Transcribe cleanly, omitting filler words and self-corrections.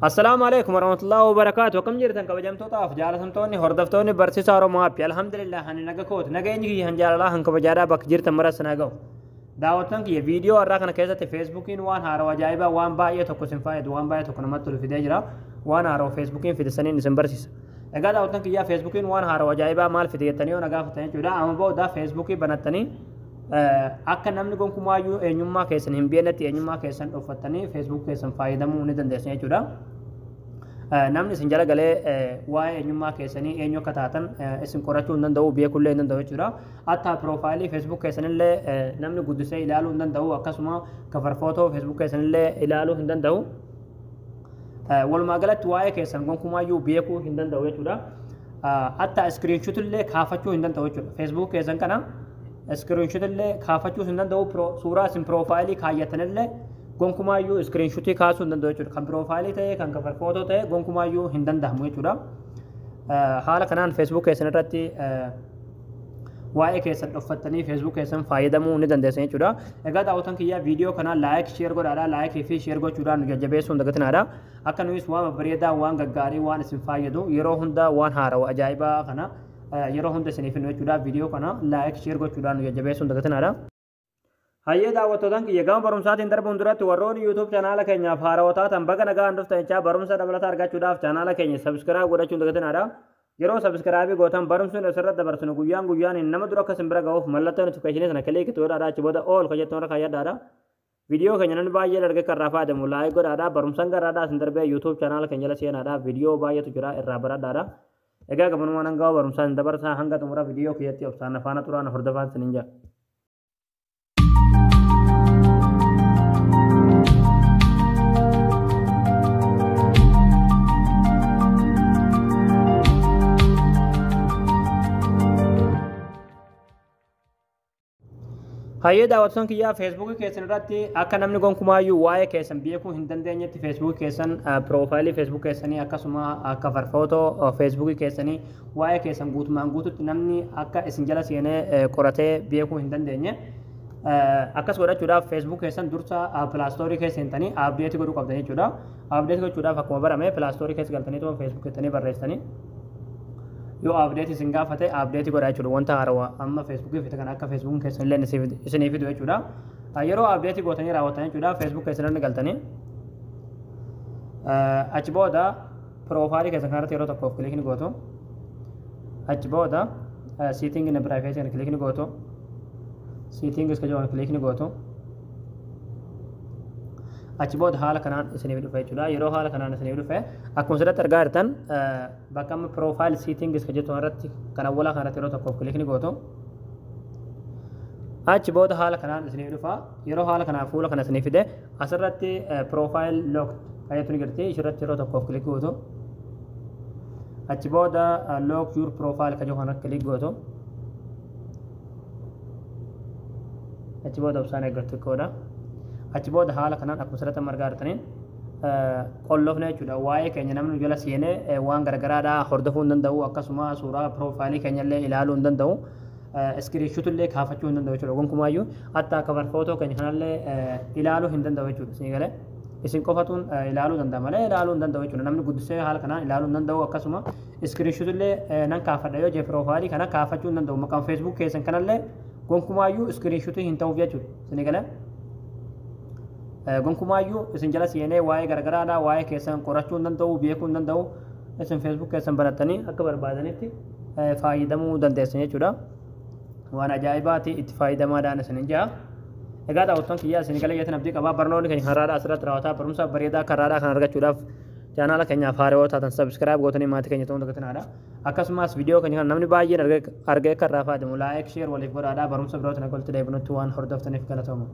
السلام عليكم ورحمة الله وبركاته. كم جرتن كبجمتوتا جالسمتوني هردفتوني برسيسا رومابي الحمد لله هني نجاكوت نجايني هنجال الله هنك بجارا بك جرت مرة سناجو دعوتن كي فيديو أراكنا كيسة فيسبوكين وان هارو جايبا وان باية تكوسين فايد وان باية تكون مطلوب في دجرا وان هارو فيسبوكين في السنين ديسمبر سيس أجا دعوتن كي يا فيسبوكين وان هارو جايبا مال في ديتني ونجافتني جدا أما بو دا فيسبوكي بنتني akka namni gonkumaayyuu eenyummaa keessan hin beeknetti eenyummaa keessan dhuffattanii feesbuuk keessan fayyadamuu ni dandeessan jechuudha. Namni isin jala galee waa'ee eenyummaa keessanii eenyu akka taatan isin qorachuu hin danda'u beekullee hin danda'u jechuudha. Hatta piroofaayilii feesbuuk keessanillee namni guddisee ilaaluu hin danda'u akkasuma kafar footoo feesbuuk keessanillee ilaaluu hin danda'u. Walumaa galatti waa'ee keessan gonkumaayyuu beekuu hin danda'u jechuudha. Hatta iskiriinshuutillee kaafachuu hin danda'u jechuudha. Feesbuuk keessan kana iskiriinshuutillee kaafachuu hin danda'u suuraa isin piroofaayilii kaayyatanillee gonkumaayyuu iskiriinshuutii kaasuu hin danda'u jechuudha. Kan piroofaayilii ta'ee kan kafar footoo ta'ee gonkumaayyuu hin danda'amu jechuudha. Haala kanaan feesbuuk keessan irratti waa'ee keessan dhuffattanii feesbuuk keessan fayyadamuu ni dandeessan jechuudha. Egaa daawwattoon kiyyaa viidiyoo kanaa laayik sheer godhaadhaa laayikii fi sheer gochuudhaan nu jajjabeessuu hin dagatinaadha. Akka nuyis waan bareedaa waan gaggaarii waan isin fayyadu yeroo hunda waan haarawaa ajaa'ibaa kana yeroo hunda isiniif nu jechuudha. Viidiyoo kana laayik sheer gochuudhaan nu jajjabeessuu hin dagatinaadha. Hayyee daawwattootaan kiyya gama barumsaatiin darbuun duratti warroonni YouTube chaanaala keenyaaf haarawaa taatan baga nagaan dhuftan jechaa barumsa dabalataa argachuudhaaf chaanaala keenya sabskiraayib godhachuun dagatinaadha. Yeroo sabskiraabii gootan barumsuun asirratti dabarsinu guyyaan nama dura akka isin bira ga'uuf mallattoo notifikashinii sana kilikii godhaadhaa achi booda ool kajettoon irra kayyadhaadha. Viidiyoo keenya namni baay'ee dargee kan irraa fayyadamu laayik godhaadhaa barumsaan garaadhaa isin darbee YouTube chaanaala keenya jala seenaadhaa viidiyoo baay'eetu jira irraa baradhaadha. Egaa gabanumaan hanga barumsaan dabarsaa hanga xumura viidiyoo kiyyatti obsaan afaana turaan hordofaan sinin jira. Hayyee daawwattoon kiyyaa feesbuukii keessan irratti akka namni gonkumaayyuu waa'ee keessan beekuu hin dandeenyetti feesbuukii keessan piroofaayilii feesbuukii keessanii akkasuma kafar footoo feesbuukii keessanii waa'ee keessan guutumaan guututti namni akka isin jala seenee qoratee beekuu hin dandeenye akkas godhachuudhaaf feesbuuk keessan dursa pilaastoorii keessa seentanii abdeetii godhuu qabdan jechuudha. Abdeetii gochuudhaaf akkuma barame pilaastoorii keessa galtanii tuma feesbuuk keessanii barreessanii yoo abdeetii isin gaafate abdeetii godhaa jechuudha. Wanta haarawaa amma feesbuukii fi kan akka feesbuukiin keessan illee isinii fidu jechuudha. Yeroo abdeetii gootanii raawwatan jechuudha feesbuuk keessan irra galtanii achi booda piroofaayilii keessan kanarratti yeroo tokkoof kilikni gootu achi booda siitingi na piraayivesii kana kilikni gootu siitingi iska jiru kilikni gootu achi booda haala kanaan isiniif dhufe jechuudha. Yeroo haala kanaan isiniif dhufe akkuma asirratti argaa jirtan bakka amma piroofaayil siitingis kan jettu irratti kan awwalaa kanatti yeroo tokkoof kilikni gootu achi booda haala kanaan isiniif dhufa. Yeroo haala kanaan fuula kana isiniif fide asirratti piroofaayil look kan jettu ni jirti isirratti yeroo tokkoof kilik gootu achi booda look yuur piroofaayil kan jedhu kanatti kilik gootu achi booda obsaan eeggattu koodha. Achi booda haala kanaan akkuma asirratti argaa jirtaniin qollofne jechuudha. Waa'ee keenya namni jala seenee waan garagaraadhaa hordofuu hin danda'u akkasuma suuraa piroofaayilii keenyallee ilaaluu hin danda'u iskiriinshuutillee kaafachuu hin danda'u jechuudha. Gonkumaayyuu hatta kafar footoo keenya kanallee ilaaluu hin danda'u jechuudha. Isin galee isin qofatuun ilaaluu danda'a malee ilaaluu hin danda'u jechuudha. Namni guddisee haala kanaan ilaaluu hin danda'u akkasuma iskiriinshuutillee nan kaafadha yoo jee piroofaayilii kana kaafachuu hin danda'u. Maqaan feesbuuk keessan kanallee gonkumaayyuu iskiriinshuutii hin ta'uuf jechuudha. Isin galee gonkumaayyuu isin jala seenee waa'ee garagaraadhaa waa'ee keessan qorachuu hin danda'u beekuu hin danda'u isin feesbuuk keessan banattanii akka barbaadanitti fayyadamuu dandeessan jechuudha. Waan ajaa'ibaati itti fayyadamaadhaan isin jira. Egaa daawwattoon kiyyaa isin galee yeetan abdii qabaa barnoonni keenya haraadhaa asirratti raawwataa barumsa bareedaa karaadhaa kan argachuudhaaf chaanaala keenyaaf haarawaa taatan sabskiraayib gootanii maatii keenya ta'uu dagatinaadha. Akkasumas viidiyoo keenya kan namni baay'een argee kan irraa fayyadamu laayik sheer waliif godhaadhaa barumsa birootiin akka walitti deebinutti waan hordoftaniif galatooma.